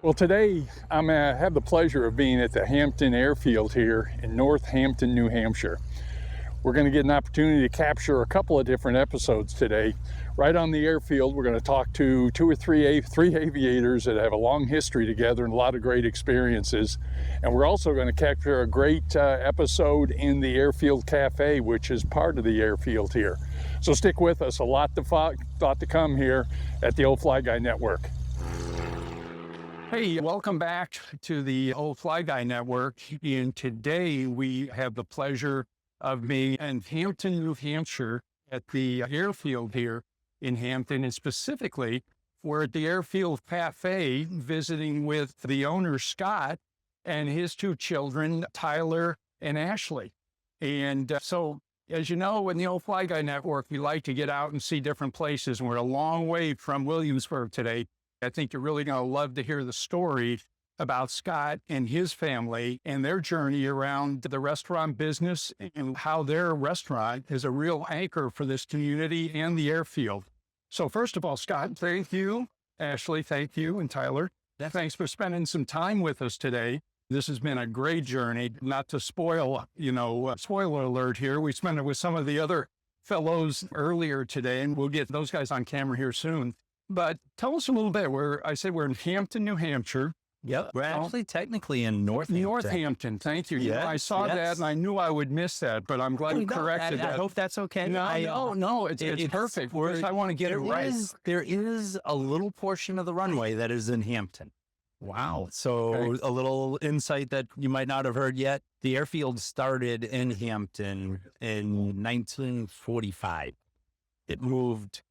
Well, today I have the pleasure of being at the Hampton Airfield here in North Hampton, New Hampshire. We're going to get an opportunity to capture a couple of different episodes today. Right on the airfield, we're going to talk to two or three aviators that have a long history together and a lot of great experiences. And we're also going to capture a great episode in the Airfield Cafe, which is part of the airfield here. So stick with us, a lot to come here at the Old Fly Guy Network. Hey, welcome back to the Old Fly Guy Network. And today we have the pleasure of being in Hampton, New Hampshire at the airfield here in Hampton. And specifically, we're at the Airfield Cafe visiting with the owner, Scott, and his two children, Tyler and Ashley. And so, as you know, in the Old Fly Guy Network, we like to get out and see different places. And we're a long way from Williamsburg today. I think you're really going to love to hear the story about Scott and his family and their journey around the restaurant business and how their restaurant is a real anchor for this community and the airfield. So first of all, Scott, thank you. Ashley, thank you. And Tyler, thanks for spending some time with us today. This has been a great journey. Not to spoil, spoiler alert here. We spent it with some of the other fellows earlier today, and we'll get those guys on camera here soon. But tell us a little bit. We're in Hampton, New Hampshire. Yep. We're actually technically in North Hampton. North Hampton. Thank you. Yes, I saw that and I knew I would miss that, but I'm glad you corrected that. I hope that's okay. No, it's perfect. I want to get it right. There is a little portion of the runway that is in Hampton. Wow. So Okay. a little insight that you might not have heard yet. The airfield started in Hampton in 1945. It moved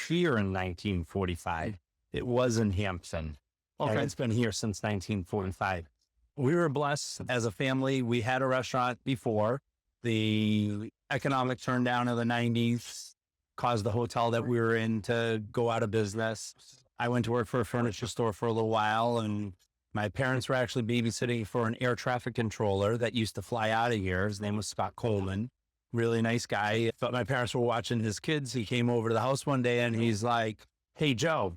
here in 1945. It was in Hampton. Okay. And it's been here since 1945. We were blessed as a family. We had a restaurant before. The economic turndown of the 90s caused the hotel that we were in to go out of business. I went to work for a furniture store for a little while, and my parents were actually babysitting for an air traffic controller that used to fly out of here. His name was Scott Coleman. Really nice guy. But my parents were watching his kids. He came over to the house one day and he's like, "Hey, Joe,"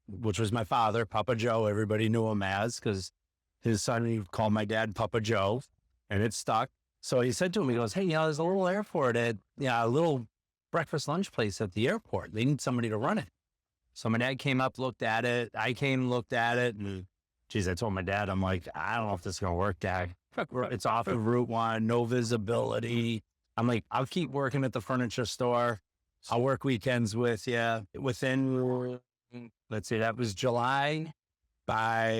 which was my father, Pappa Joe. Everybody knew him as, because his son, he called my dad Pappa Joe, and it stuck. So he said to him, he goes, "Hey, there's a little airport a little breakfast lunch place at the airport. They need somebody to run it." So my dad came up, looked at it. I came, looked at it, and geez, I told my dad, I'm like, "I don't know if this is going to work, Dad. It's off of Route 1, no visibility." I'm like, "I'll keep working at the furniture store. I'll work weekends with you." Within, let's see, that was July. By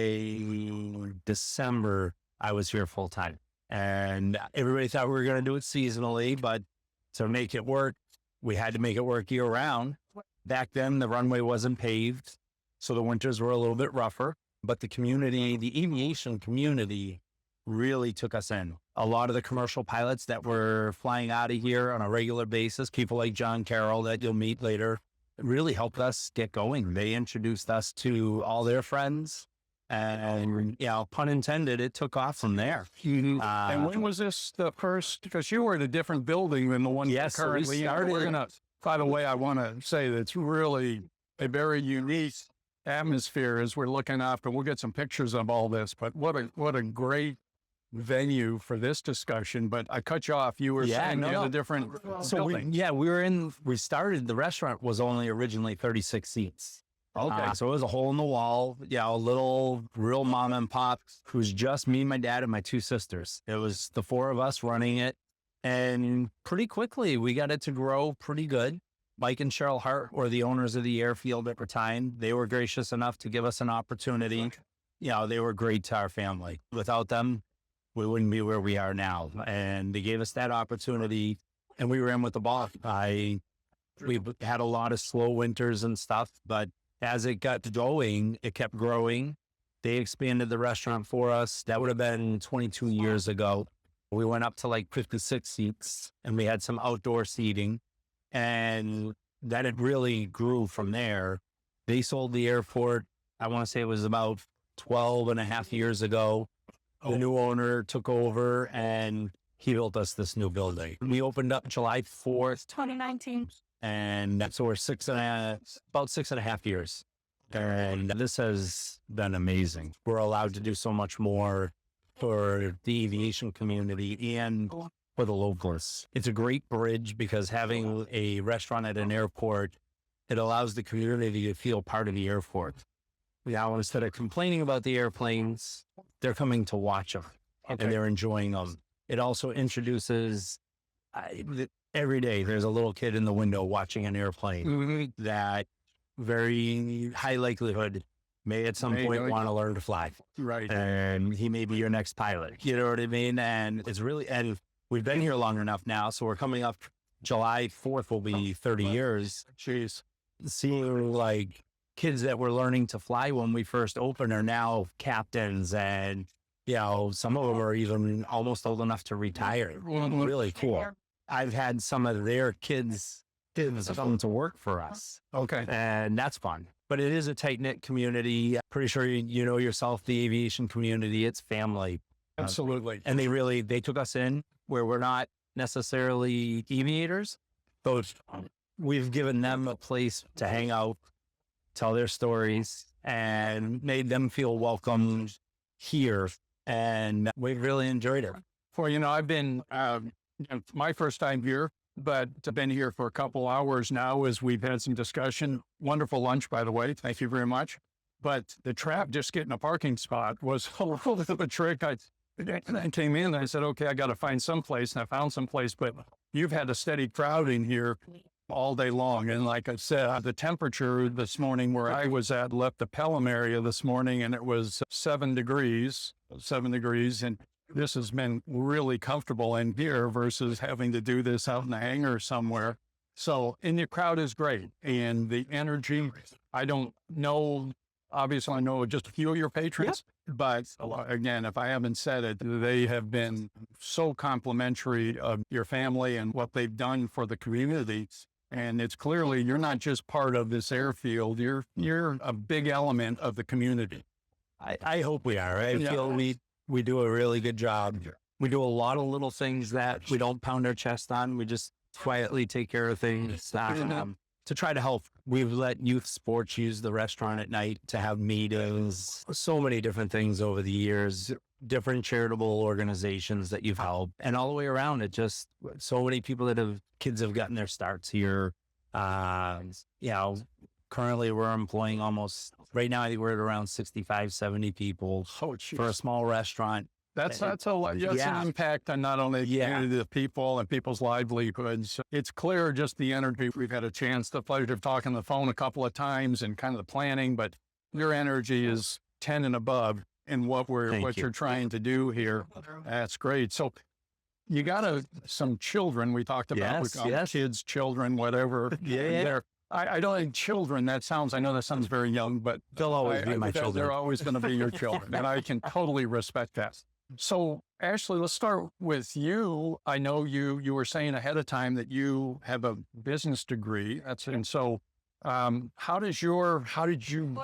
December, I was here full time. And everybody thought we were going to do it seasonally, but to make it work, we had to make it work year round. Back then, the runway wasn't paved, so the winters were a little bit rougher. But the community, the aviation community, really took us in. A lot of the commercial pilots that were flying out of here on a regular basis, people like John Carroll that you'll meet later, really helped us get going. They introduced us to all their friends, and pun intended, it took off from there. And when was this the first? Because you were in a different building than the one currently. By the way, I want to say that it's really a very unique atmosphere as we're looking up, and we'll get some pictures of all this. But what a great venue for this discussion. But I cut you off. You were saying you had a different building. We started, the restaurant was only originally 36 seats. Okay. So it was a hole in the wall, a little real mom and pop. It was just me, my dad, and my two sisters. It was the four of us running it. And pretty quickly, we got it to grow pretty good. Mike and Cheryl Hart were the owners of the airfield at the time. They were gracious enough to give us an opportunity. They were great to our family. Without them, we wouldn't be where we are now. And they gave us that opportunity, and we ran with the ball. We had a lot of slow winters and stuff, but as it got going, it kept growing. They expanded the restaurant for us. That would have been 22 years ago. We went up to like 56 seats, and we had some outdoor seating, and then it really grew from there. They sold the airport, I want to say it was about 12 and a half years ago. The new owner took over, and he built us this new building. We opened up July 4th, 2019. And so we're about 6.5 years. And this has been amazing. We're allowed to do so much more for the aviation community and for the locals. It's a great bridge because having a restaurant at an airport, it allows the community to feel part of the airport. Now, instead of complaining about the airplanes, they're coming to watch them and they're enjoying them. It also introduces, every day there's a little kid in the window watching an airplane that very high likelihood may at some point want to learn to fly. Right. And he may be your next pilot. You know what I mean? And it's really, and we've been here long enough now. So we're coming up, July 4th will be 30 years. Jeez. Seeing like kids that were learning to fly when we first opened are now captains, and, you know, some of them are even almost old enough to retire. Really cool. I've had some of their kids come to work for us. Okay. And that's fun. But it is a tight-knit community. Pretty sure you know yourself, the aviation community, it's family. Absolutely. And they took us in where we're not necessarily aviators, but we've given them a place to hang out, tell their stories, and made them feel welcome here. And we've really enjoyed it. Well, you know, I've been, my first time here, but I've been here for a couple hours now as we've had some discussion. Wonderful lunch, by the way. Thank you very much. But the trap, just getting a parking spot, was a little bit of a trick. I came in and I said, okay, I got to find someplace. And I found someplace, but you've had a steady crowd in here all day long. And like I said, the temperature this morning where I was at, left the Pelham area this morning, and it was 7 degrees. And this has been really comfortable in here versus having to do this out in the hangar somewhere. So, and the crowd is great. And the energy, I don't know, obviously I know just a few of your patrons, but again, if I haven't said it, they have been so complimentary of your family and what they've done for the community. And it's clearly, you're not just part of this airfield, you're a big element of the community. I hope we are. I feel we do a really good job. We do a lot of little things that we don't pound our chest on. We just quietly take care of things to try to help. We've let youth sports use the restaurant at night to have meetings, so many different things over the years, different charitable organizations that you've helped, and all the way around. It just, so many people kids have gotten their starts here. You know, currently we're employing right now, I think we're at around 65, 70 people for a small restaurant. That's an impact on not only the community, the people and people's livelihoods. It's clear just the energy. We've had the pleasure of talking on the phone a couple of times and kind of the planning, but your energy is 10 and above in what you're trying to do here. That's great. So you got some children we talked about, kids, children, whatever. I don't think children, I know that sounds very young, but they'll always be my children. They're always going to be your children. And I can totally respect that. So Ashley, let's start with you. I know you were saying ahead of time that you have a business degree. How did you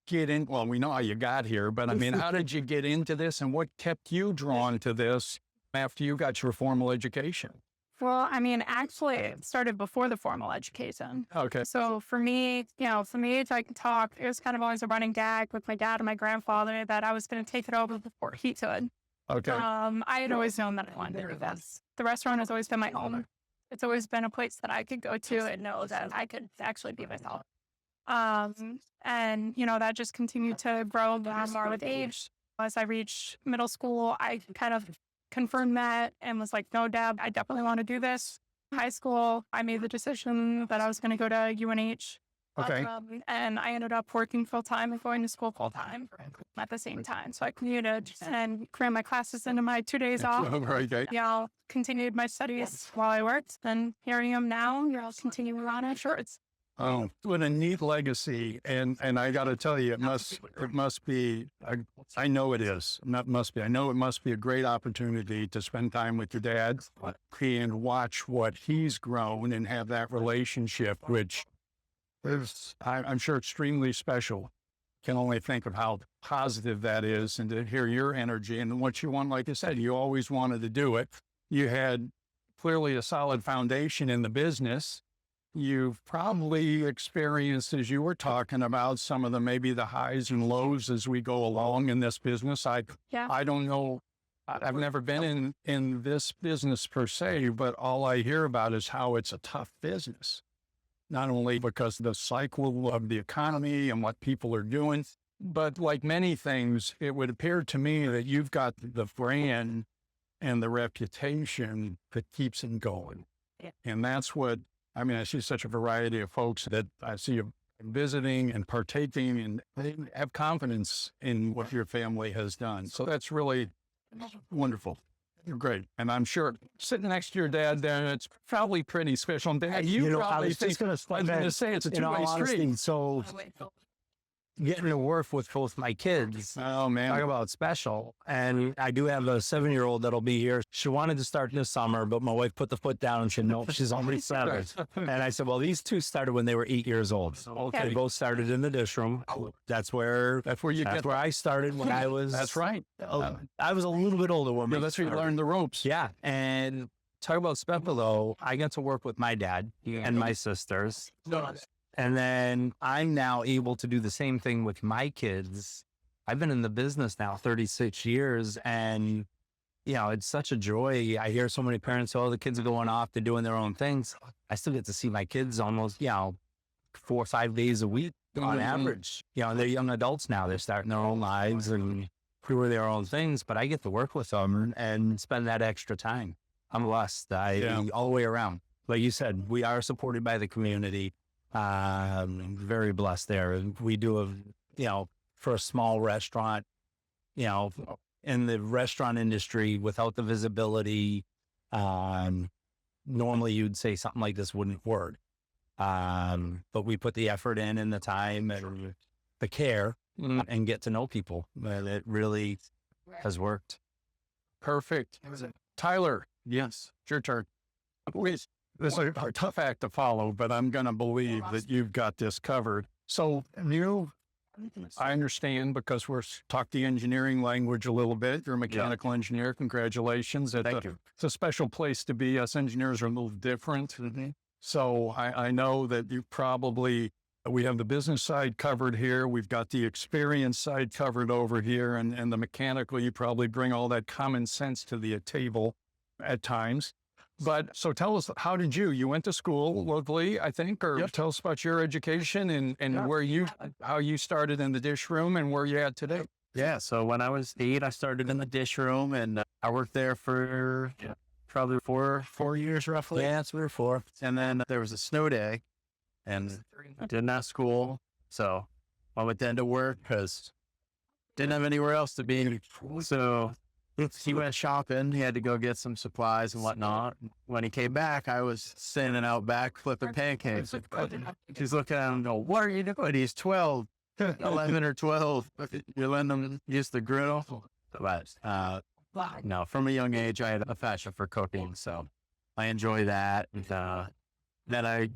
get in? Well, we know how you got here, but I mean, how did you get into this and what kept you drawn to this after you got your formal education? Well, I mean, actually, it started before the formal education. Okay. So for me, from the age I could talk, it was kind of always a running gag with my dad and my grandfather that I was going to take it over before he could. Okay. I had always known that I wanted to do this. The restaurant has always been my home. It's always been a place that I could go to and know that I could actually be myself. And, that just continued to grow more and more with age. As I reached middle school, I kind of confirmed that and was like, no, Deb, I definitely want to do this. High school, I made the decision that I was going to go to UNH. Okay. And I ended up working full time and going to school full time at the same time. So I commuted and crammed my classes into my 2 days off. Okay. Continued my studies while I worked. And here I am now. Continuing on insurance. Oh, what a neat legacy. And I got to tell you, it must be, I know it is, not must be, I know it must be a great opportunity to spend time with your dad and watch what he's grown and have that relationship, which is, I'm sure, extremely special. Can only think of how positive that is, and to hear your energy and what you want. Like I said, you always wanted to do it. You had clearly a solid foundation in the business. you've probably experienced, as you were talking about, some of maybe the highs and lows as we go along in this business. Yeah. I don't know. I've never been in this business per se, but all I hear about is how it's a tough business, not only because of the cycle of the economy and what people are doing, but like many things, it would appear to me that you've got the brand and the reputation that keeps it going. Yeah. And that's what, I mean, I see such a variety of folks that I see visiting and partaking, and they have confidence in what your family has done. So that's really wonderful. You're great. And I'm sure sitting next to your dad there, it's probably pretty special. And Dad, you know, I probably was think, just going I was going to say it's a in all two-way street. honesty, so getting to work with both my kids, Oh, man. talk about special. And I do have a 7-year-old that'll be here. She wanted to start this summer, but my wife put the foot down and said, no, she's already started. And I said, well, these two started when they were 8 years old. Okay. They both started in the dish room. That's where I started when I was. That's right. I was a little bit older when Yeah, we that's where you started. learn the ropes. Yeah. And talk about special though, I got to work with my dad and my sisters. And then I'm now able to do the same thing with my kids. I've been in the business now 36 years, and, you know, it's such a joy. I hear so many parents say, oh, the kids are going off, they're doing their own things. I still get to see my kids almost, 4 or 5 days a week on average. You know, they're young adults now. They're starting their own lives and doing their own things, but I get to work with them and spend that extra time. I'm blessed. All the way around. Like you said, we are supported by the community. Very blessed there. We do for a small restaurant, in the restaurant industry without the visibility, normally you'd say something like this wouldn't work. But we put the effort in and the time and the care and get to know people. And it really has worked. Perfect. Tyler, Yes. it's your turn. This is a tough act to follow, but I'm going to believe that you've got this covered. So I understand, because we're talk the engineering language a little bit. You're a mechanical engineer. Congratulations. Thank you. It's a special place to be. Us engineers are a little different. So I know that we have the business side covered here. We've got the experience side covered over here, and the mechanical, you probably bring all that common sense to the table at times. But so tell us, how did you went to school locally, I think, or tell us about your education and how you started in the dish room and where you're at today. Yeah. So when I was 8, I started in the dish room, and I worked there for probably four years roughly. Yeah, it's 3 or 4. And then there was a snow day, and I didn't have school. So I went then to work because didn't have anywhere else to be. So he went shopping. He had to go get some supplies and whatnot. When he came back, I was standing out back flipping pancakes. She's looking at him and go, what are you doing? He's 12, 11 or 12. You're letting him use the griddle. But no, from a young age, I had a passion for cooking. So I enjoy that. And then I,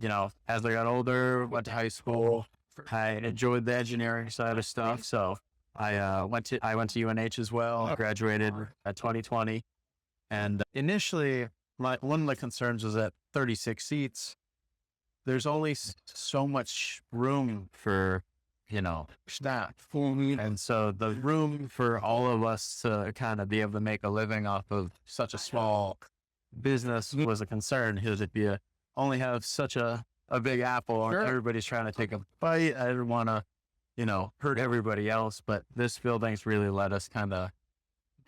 as I got older, went to high school. I enjoyed the engineering side of stuff. So I went to UNH as well. Graduated at 2020, and initially, one of the concerns was at 36 seats. There's only so much room for staff, and so the room for all of us to kind of be able to make a living off of such a small business was a concern. Because if you only have such a big apple, and everybody's trying to take a bite, I didn't want to hurt everybody else, but this building's really let us kind of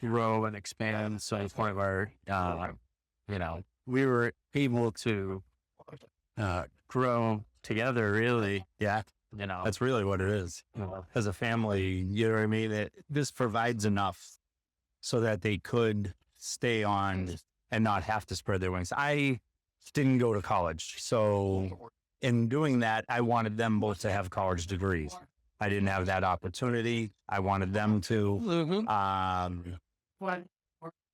grow and expand. So to the point where, we were able to grow together, really. Yeah. That's really what it is. As a family, you know what I mean? This provides enough so that they could stay on and not have to spread their wings. I didn't go to college. So in doing that, I wanted them both to have college degrees. I didn't have that opportunity. I wanted them to,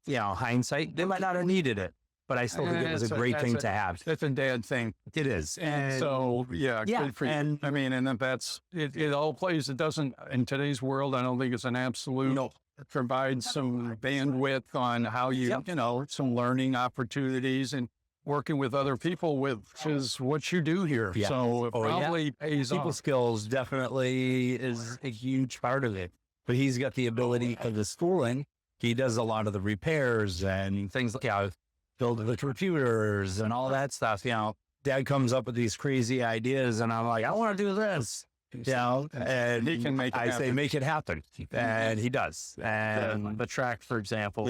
hindsight, they might not have needed it, but I still think it was a great thing to have. That's a dad thing. It is. And so, good for you. And I mean, and that's, it all plays. It doesn't, in today's world, I don't think it's an absolute. No. It provides some bandwidth on how you, some learning opportunities. And working with other people, which is what you do here. Yeah. So it probably pays People off. skills definitely is a huge part of it. But he's got the ability for the schooling. He does a lot of the repairs and things like build the computers and all that stuff. Dad comes up with these crazy ideas, and I'm like, I want to do this. And He can make it I say, happen. make it happen, and he does. And the track, for example,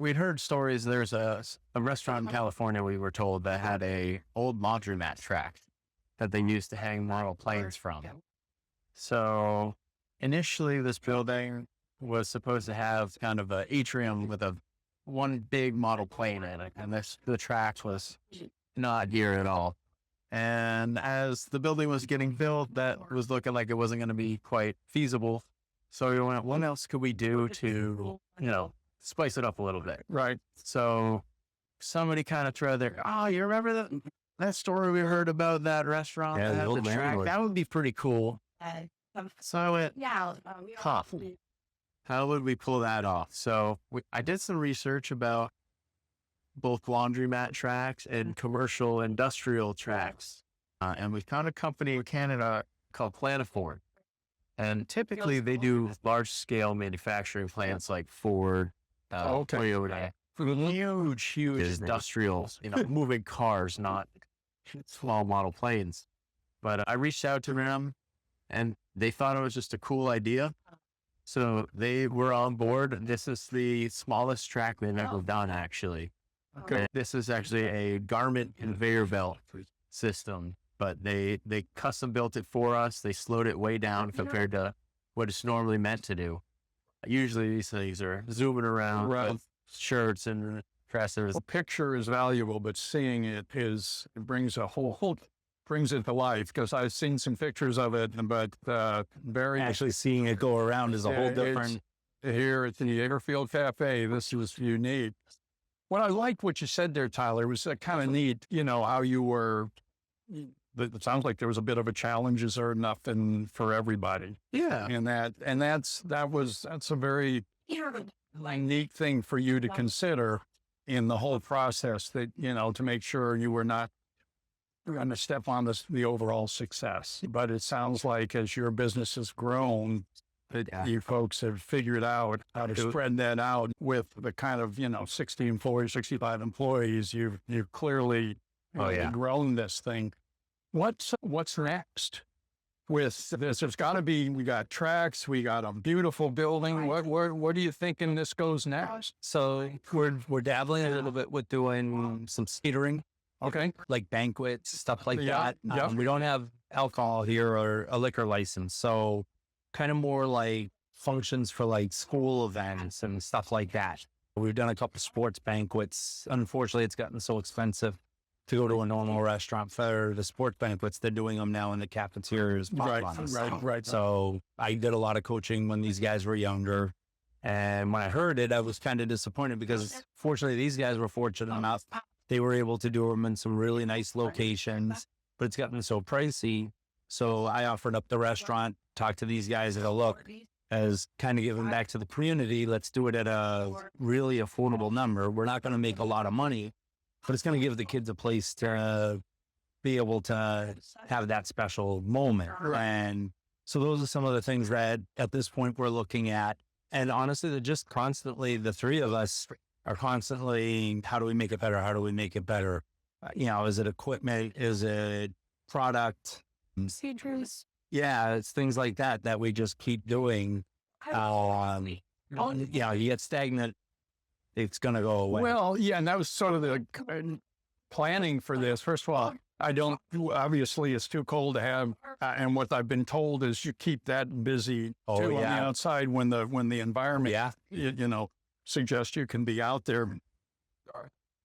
we'd heard stories. There's a restaurant in California, we were told, that had a old laundromat track that they used to hang model planes from. So initially, this building was supposed to have kind of an atrium with one big model plane in it, and the track was not here at all. And as the building was getting built, that was looking like it wasn't going to be quite feasible. So we went, what else could we do to, spice it up a little bit? Right. So somebody kind of threw there, oh, you remember that story we heard about that restaurant? Yeah, that the had old the track? landlord. That would be pretty cool. So I went, huh, how would we pull that off? So I did some research about both laundromat tracks and commercial industrial tracks. And we found a company in Canada called Planiform. And typically they do large scale manufacturing plants like Ford, Toyota, huge industrial, moving cars, not small model planes. But I reached out to them and they thought it was just a cool idea. So they were on board. This is the smallest track they've ever done, actually. Okay. This is actually a garment conveyor belt system, but they custom built it for us. They slowed it way down compared to what it's normally meant to do. Usually these things are zooming around with shirts and dressers. A picture is valuable, but seeing it brings it to life, because I've seen some pictures of it, but Actually seeing it go around is a whole different. Here at the Airfield Cafe, this was unique. What I liked what you said there, Tyler, was kind of neat, how you were, it sounds like there was a bit of a challenge. Is there enough for everybody? Yeah. And that's a very neat thing for you to consider in the whole process, that, to make sure you were not going to step on the overall success. But it sounds like as your business has grown, you folks have figured out how to spread that out with the kind of, 60 employees, 65 employees. You've clearly grown this thing. What's next with this? There's got to be, we got tracks, we got a beautiful building. What are you thinking this goes next? So we're dabbling a little bit with doing some catering. Okay. Like banquets, stuff like that. Yeah. We don't have alcohol here or a liquor license. So kind of more like functions for like school events and stuff like that. We've done a couple sports banquets. Unfortunately, it's gotten so expensive to go to a normal restaurant for the sports banquets. They're doing them now in the cafeterias. Right. So I did a lot of coaching when these guys were younger. And when I heard it, I was kind of disappointed, because fortunately, these guys were fortunate enough. They were able to do them in some really nice locations, but it's gotten so pricey. So I offered up the restaurant, talked to these guys, and look, as kind of giving back to the community, let's do it at a really affordable number. We're not going to make a lot of money, but it's going to give the kids a place to be able to have that special moment. And so those are some of the things that at this point we're looking at. And honestly, they're just constantly, the three of us are constantly, how do we make it better? How do we make it better? Is it equipment? Is it product? Procedures. Yeah, it's things like that we just keep doing. You get stagnant, it's going to go away. Well, yeah, and that was sort of the planning for this. First of all, obviously it's too cold to have, and what I've been told is you keep that busy on the outside when the environment, suggests you can be out there.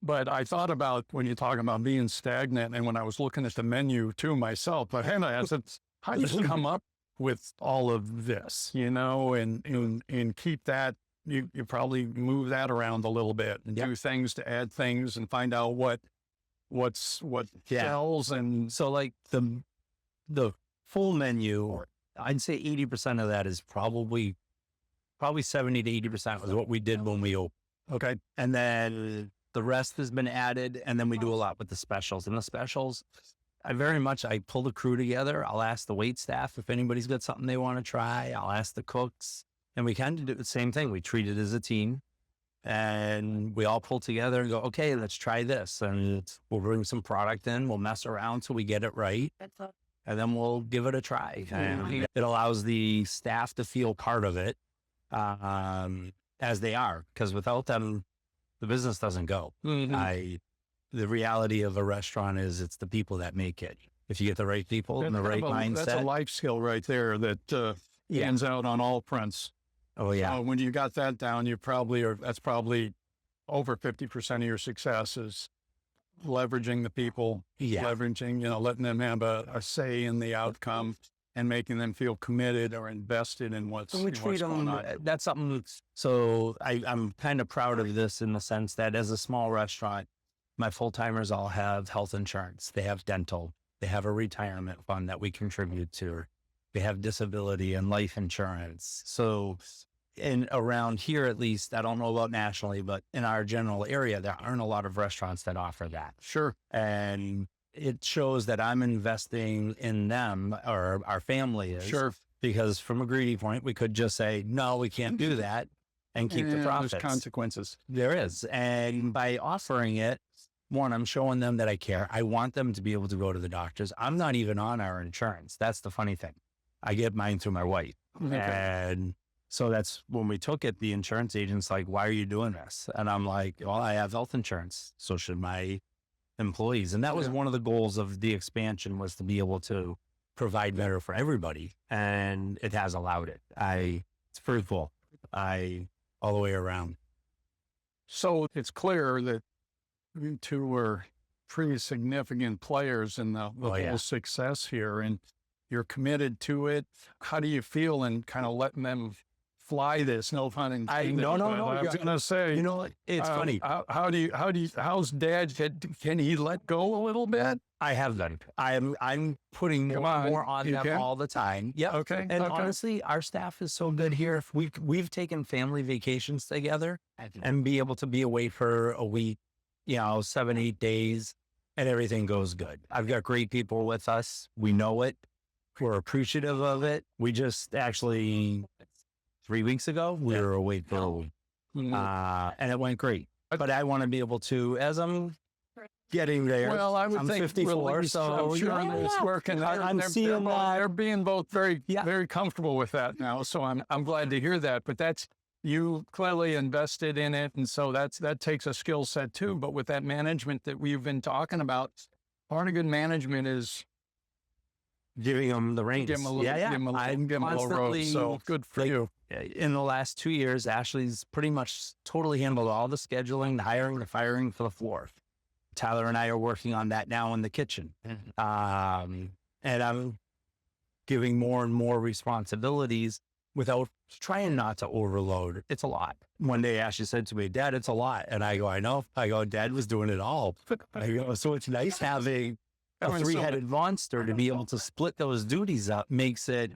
But I thought about, when you're talking about being stagnant, and when I was looking at the menu too myself, but I said, how do you come up with all of this, and keep that, you probably move that around a little bit and do things to add things and find out what sells. And so like the full menu, I'd say 80% of that is probably 70 to 80% was what we did when we opened. okay. And then The rest has been added, and then we do a lot with the specials. And the specials, I pull the crew together. I'll ask the wait staff if anybody's got something they want to try. I'll ask the cooks, and we kind of do the same thing. We treat it as a team, and we all pull together and go, okay, let's try this. And we'll bring some product in. We'll mess around till we get it right. And then we'll give it a try. And it allows the staff to feel part of it as they are, because without them, the business doesn't go. The reality of a restaurant is it's the people that make it. If you get the right people and the right mindset. That's a life skill right there that hands out on all fronts. Oh, yeah. So when you got that down, that's probably over 50% of your success is leveraging the people, leveraging, letting them have a say in the outcome and making them feel committed or invested in what's going on. That's something. So I'm kind of proud of this in the sense that as a small restaurant, my full-timers all have health insurance. They have dental. They have a retirement fund that we contribute to. They have disability and life insurance. So around here, at least, I don't know about nationally, but in our general area, there aren't a lot of restaurants that offer that. Sure. And it shows that I'm investing in them, or our family is. Sure. Because from a greedy point, we could just say, no, we can't do that and keep the profits. There's consequences. There is. And by offering it, one, I'm showing them that I care. I want them to be able to go to the doctors. I'm not even on our insurance. That's the funny thing. I get mine through my wife. Okay. And so that's when we took it, the insurance agent's like, why are you doing this? And I'm like, well, I have health insurance. So should my employees. And that was one of the goals of the expansion, was to be able to provide better for everybody. And it has allowed it. It's fruitful. All the way around. So it's clear that you two were pretty significant players in the whole success here, and you're committed to it. How do you feel in kind of letting them fly this? No pun intended. No. I was going to say, it's funny. How's Dad? Can he let go a little bit? I have done. I'm putting more on them all the time. Yeah. Okay. And honestly, our staff is so good here. If we've taken family vacations together and be able to be away for a week, 7, 8 days, and everything goes good. I've got great people with us. We know it. We're appreciative of it. We just actually 3 weeks ago, we were away for a week, and it went great. But I want to be able to, as I'm getting there. Well, I'm 54, so I'm sure it's working. I'm seeing that. They're being both very comfortable with that now. So I'm glad to hear that. But you clearly invested in it, and so that takes a skill set too. But with that management that we've been talking about, part of good management is giving them the reins. Give them a little road. So good for you. In the last 2 years, Ashley's pretty much totally handled all the scheduling, the hiring, the firing for the floor. Tyler and I are working on that now in the kitchen. And I'm giving more and more responsibilities without trying not to overload. It's a lot. One day Ashley said to me, Dad, it's a lot. And I go, I know. I go, Dad was doing it all. I go, so it's nice having a three-headed monster to be able to split those duties up. Makes it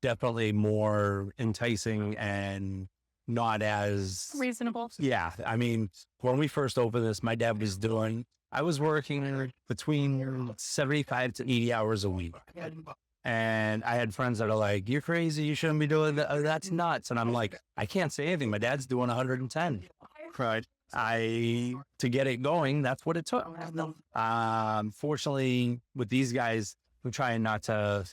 definitely more enticing and not as reasonable. Yeah. I mean, when we first opened this, my dad I was working between 75 to 80 hours a week. And I had friends that are like, you're crazy. You shouldn't be doing that. That's nuts. And I'm like, I can't say anything. My dad's doing 110. Right. To get it going, that's what it took. Fortunately, with these guys, we're trying not to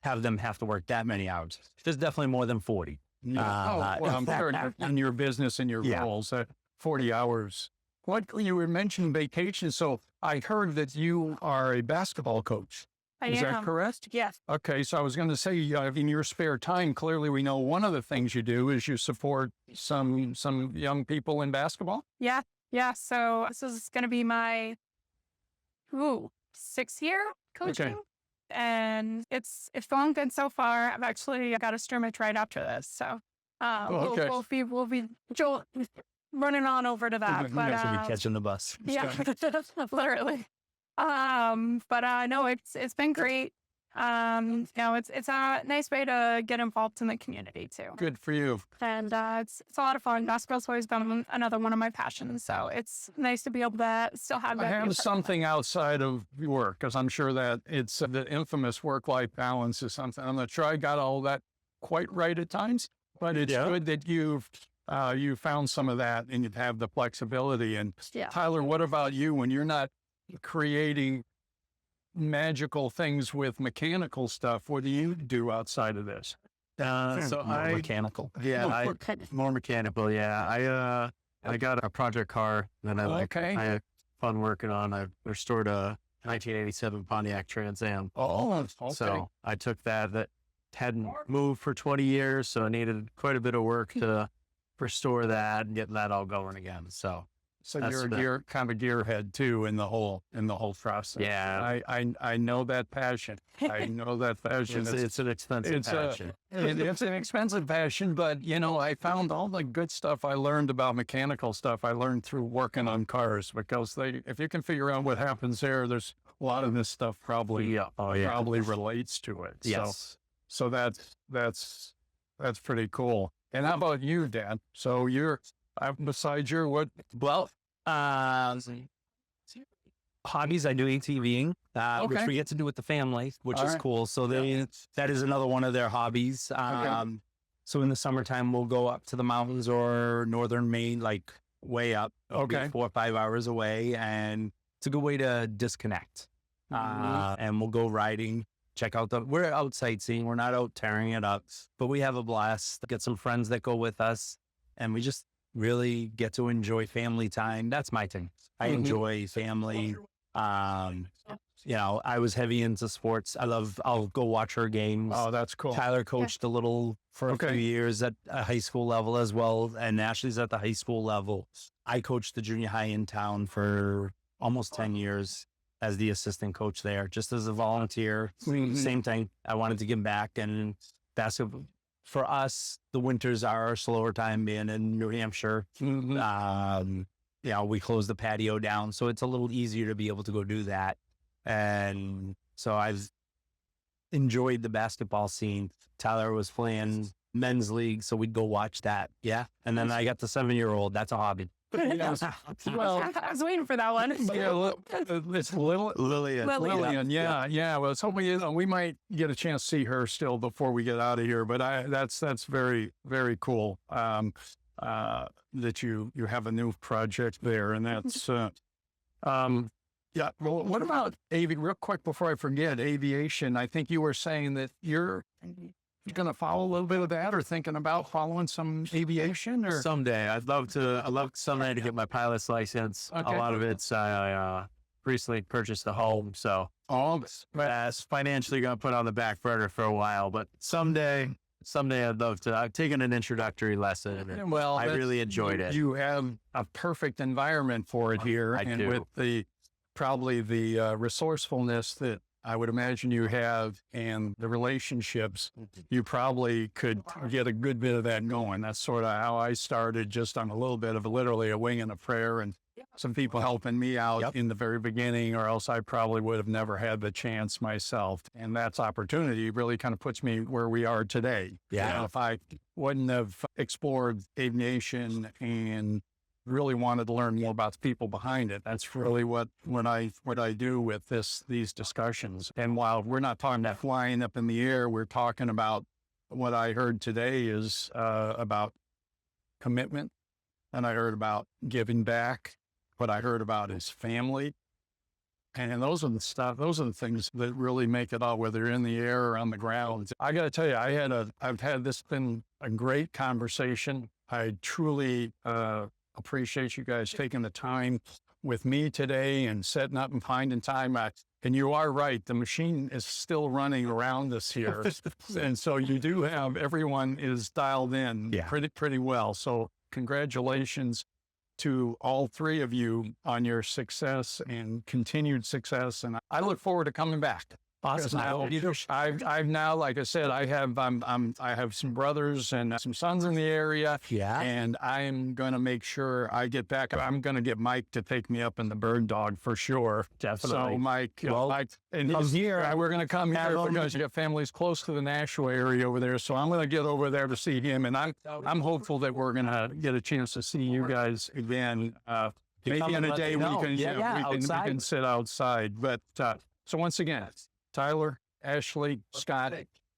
have them have to work that many hours. There's definitely more than 40. I'm sure in your business and your roles, 40 hours. You were mentioning vacation. So I heard that you are a basketball coach. Is that correct? Yes. Okay. So I was going to say, in your spare time, clearly we know one of the things you do is you support some young people in basketball. Yeah. Yeah. So this is going to be my 6th year coaching. Okay. And it's going good so far. I've actually got a scrimmage right after this. So we'll be running on over to that. But we'll be catching the bus. Yeah, literally. But no, it's been great. You know, it's a nice way to get involved in the community too. Good for you. And it's a lot of fun. Basketball's always been another one of my passions. So it's nice to be able to still have that. I be a have part of something outside of work, because I'm sure that it's the infamous work-life balance is something. I'm not sure I got all that quite right at times, but it's good that you've you found some of that and you have the flexibility. And Yeah. Tyler, what about you when you're not creating magical things with mechanical stuff? What do you do outside of this? So More I, mechanical. yeah, more mechanical. Yeah. I got a project car that I had fun working on. I restored a 1987 Pontiac Trans Am. Oh, okay. So I took that hadn't moved for 20 years. So I needed quite a bit of work to restore that and get that all going again. So You're a kind of gearhead too in the whole process. Yeah. I know that passion. I know that passion. it's an expensive passion. It's an expensive passion, but you know, I found all the good stuff I learned about mechanical stuff I learned through working on cars, because if you can figure out what happens there's a lot of this stuff probably probably relates to it. Yes. So that's pretty cool. And how about you, Dad? So you're besides your what? Well, hobbies, I do ATVing, which we get to do with the family, which is cool. So that is another one of their hobbies. So in the summertime, we'll go up to the mountains or northern Maine, like way up, 4 or 5 hours away. And it's a good way to disconnect. And we'll go riding, check out we're out sightseeing. We're not out tearing it up, but we have a blast, get some friends that go with us, and we just really get to enjoy family time. That's my thing. I enjoy family. You know, I was heavy into sports. I'll go watch her games. Oh, that's cool. Tyler coached a little for a few years at a high school level as well. And Ashley's at the high school level. I coached the junior high in town for almost 10 years as the assistant coach there, just as a volunteer. Same thing. I wanted to give back, and basketball. For us, the winters are a slower time being in New Hampshire. You know, we close the patio down, so it's a little easier to be able to go do that. And so I've enjoyed the basketball scene. Tyler was playing men's league, so we'd go watch that. Yeah. And then I got the 7-year-old. That's a hobby. Well, I was waiting for that one. Yeah, it's Lillian. Yeah. Well, it's hoping we might get a chance to see her still before we get out of here. But that's very, very cool that you have a new project there, and that's yeah. Well, what about real quick before I forget, aviation? I think you were saying that you're going to follow a little bit of that, or thinking about following some aviation, or someday. I'd love someday to get my pilot's license. A lot of it's I recently purchased a home, so that's financially going to put on the back burner for a while. But someday I'd love to. I've taken an introductory lesson, and I really enjoyed it. You have a perfect environment for it here, and do. With probably the resourcefulness that I would imagine you have, and the relationships, you probably could get a good bit of that going. That's sort of how I started, just on a little bit of literally a wing and a prayer, and some people helping me out in the very beginning, or else I probably would have never had the chance myself. And that's opportunity really kind of puts me where we are today. Yeah. You know, if I wouldn't have explored aviation and really wanted to learn more about the people behind it, that's really what I do with these discussions. And while we're not talking about flying up in the air, we're talking about what I heard today is about commitment, and I heard about giving back. What I heard about is family, and those are the things that really make it all, whether you're in the air or on the ground. I got to tell you, this been a great conversation. I truly appreciate you guys taking the time with me today and setting up and finding time. And you are right, the machine is still running around us here. And so you do have, everyone is dialed in pretty well. So congratulations to all three of you on your success and continued success. And I look forward to coming back. Awesome. I've now, like I said, I have some brothers and some sons in the area. Yeah. And I'm going to make sure I get back. I'm going to get Mike to take me up in the bird dog for sure. Definitely. So Mike, Mike, and come here. we're going to come here because you got families close to the Nashua area over there. So I'm going to get over there to see him. And I'm hopeful that we're going to get a chance to see you guys again. Maybe on a day we can sit outside. But so once again, Tyler, Ashley, Scott,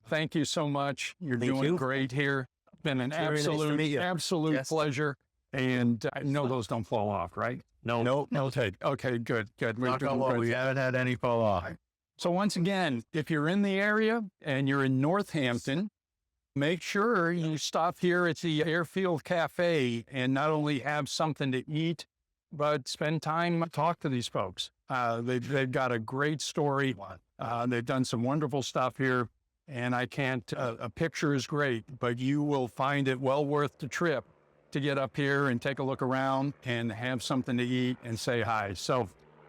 thank you so much. You're doing great here. Been an absolute pleasure. And I know those don't fall off, right? No. Okay, good. Knock on wood, we haven't had any fall off. So once again, if you're in the area and you're in North Hampton, make sure you stop here at the Airfield Cafe and not only have something to eat, but spend time, talk to these folks. They've got a great story. They've done some wonderful stuff here, and I can't, a picture is great, but you will find it well worth the trip to get up here and take a look around and have something to eat and say hi. So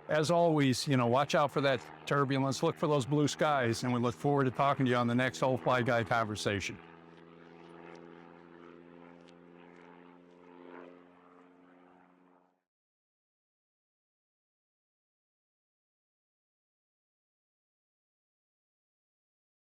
as always, watch out for that turbulence, look for those blue skies, and we look forward to talking to you on the next Old Fly Guy conversation.